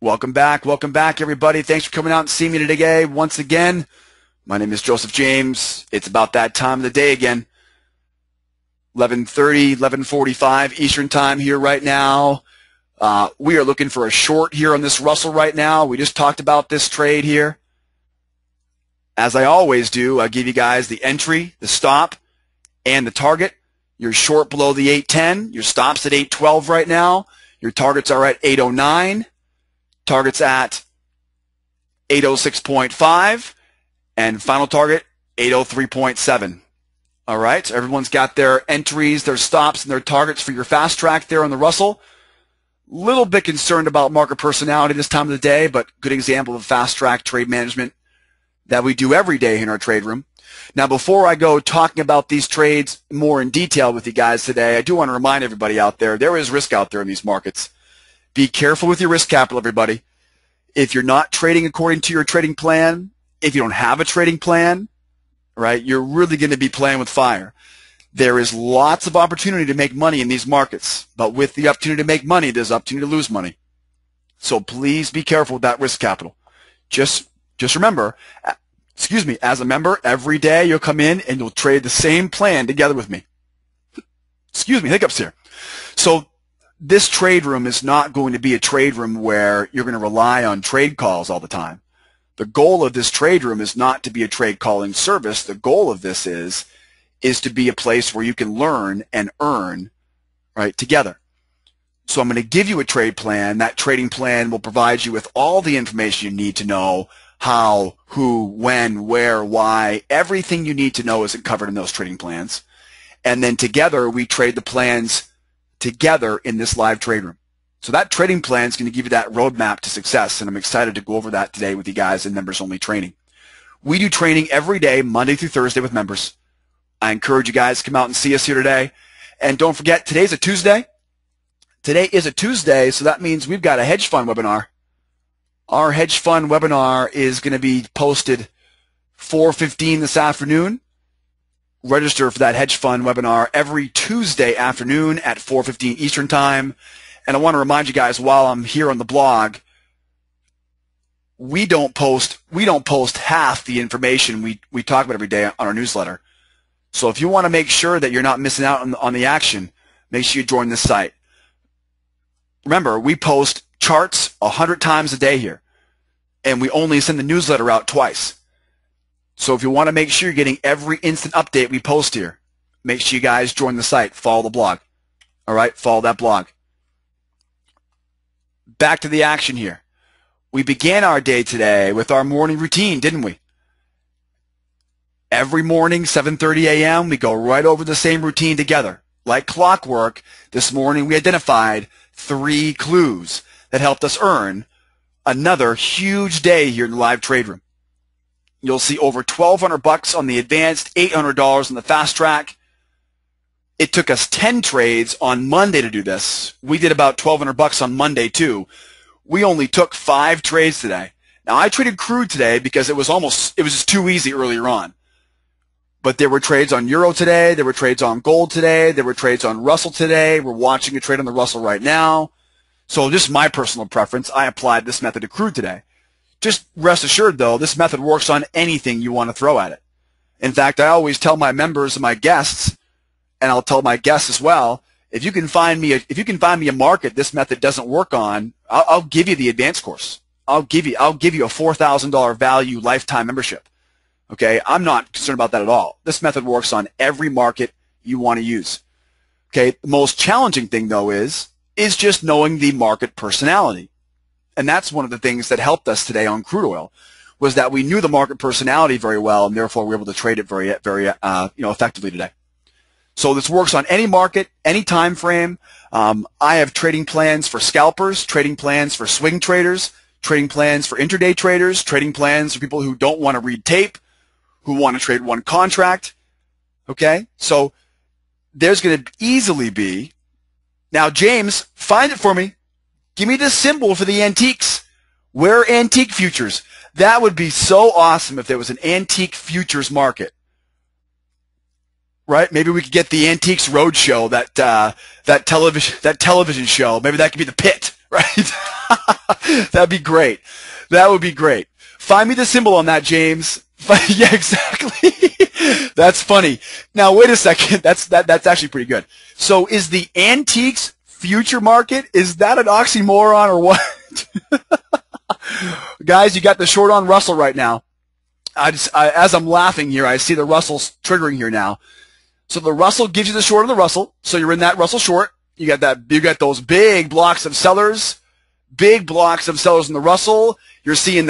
Welcome back, everybody. Thanks for coming out and seeing me today once again. My name is Joseph James. It's about that time of the day again. 11:30, 11:45 Eastern time here right now. We are looking for a short here on this Russell right now. We just talked about this trade here. As I always do, I give you guys the entry, the stop, and the target. Your short below the 810. Your stop's at 812 right now. Your targets are at 809. Target's at 806.5. And final target, 803.7. All right, so everyone's got their entries, their stops, and their targets for your fast track there on the Russell. Little bit concerned about market personality this time of the day, but good example of fast track trade management that we do every day in our trade room. Now, before I go talking about these trades more in detail with you guys today, I do want to remind everybody out there is risk out there in these markets. Be careful with your risk capital, everybody. If you're not trading according to your trading plan, if you don't have a trading plan, right, you're really going to be playing with fire. There is lots of opportunity to make money in these markets, but with the opportunity to make money, there's opportunity to lose money. So please be careful with that risk capital. Just remember, as a member, every day you'll come in and you'll trade the same plan together with me. Hiccups here. So this trade room is not going to be a trade room where you're going to rely on trade calls all the time. The goal of this trade room is not to be a trade calling service. The goal of this is to be a place where you can learn and earn, right, together. So I'm going to give you a trade plan. That trading plan will provide you with all the information you need to know how, who, when, where, why. Everything you need to know is covered in those trading plans. And then together we trade the plans together in this live trade room. So that trading plan is going to give you that roadmap to success, and I'm excited to go over that today with you guys in members-only training. We do training every day, Monday through Thursday with members. I encourage you guys to come out and see us here today. And don't forget, today's a Tuesday. Today is a Tuesday, so that means we've got a hedge fund webinar. Our hedge fund webinar is going to be posted 4:15 this afternoon. Register for that hedge fund webinar every Tuesday afternoon at 4:15 Eastern time. And I want to remind you guys, while I'm here on the blog, we don't post half the information we talk about every day on our newsletter. So if you want to make sure that you're not missing out on the action, make sure you join this site. Remember, we post charts 100 times a day here, and we only send the newsletter out twice. So if you want to make sure you're getting every instant update we post here, make sure you guys join the site, follow the blog. All right, follow that blog. Back to the action here. We began our day today with our morning routine, didn't we? Every morning, 7:30 a.m., we go right over the same routine together. Like clockwork, this morning we identified 3 clues that helped us earn another huge day here in the live trade room. You'll see over $1,200 on the advanced, $800 on the fast track. It took us 10 trades on Monday to do this. We did about $1,200 on Monday too. We only took 5 trades today. Now I traded Crude today because it was just too easy earlier on. But there were trades on Euro today. There were trades on gold today. There were trades on Russell today. We're watching a trade on the Russell right now. So just my personal preference, I applied this method to Crude today. Just rest assured, though, this method works on anything you want to throw at it. In fact, I always tell my members and my guests, and I'll tell my guests as well, if you can find me a market this method doesn't work on, I'll give you the advanced course. I'll give you a $4,000 value lifetime membership. Okay, I'm not concerned about that at all. This method works on every market you want to use. Okay, the most challenging thing though is just knowing the market personality. And that's one of the things that helped us today on crude oil, was that we knew the market personality very well, and therefore we were able to trade it very effectively today. So this works on any market, any time frame. I have trading plans for scalpers, trading plans for swing traders, trading plans for intraday traders, trading plans for people who don't want to read tape, who want to trade one contract. Okay, so there's going to easily be, now James, find it for me. Give me the symbol for the antiques. Where are antique futures? That would be so awesome if there was an antique futures market. Right? Maybe we could get the Antiques Roadshow, that television show. Maybe that could be the pit right? That'd be great. That would be great. Find me the symbol on that, James. Yeah, exactly. That's funny. Now, wait a second. That's actually pretty good. So is the antiques future market, is that an oxymoron or what? Guys, you got the short on Russell right now. As I'm laughing here, I see the Russell's triggering here now. So the Russell gives you the short of the Russell. So you're in that Russell short. You got those big blocks of sellers in the Russell. You're seeing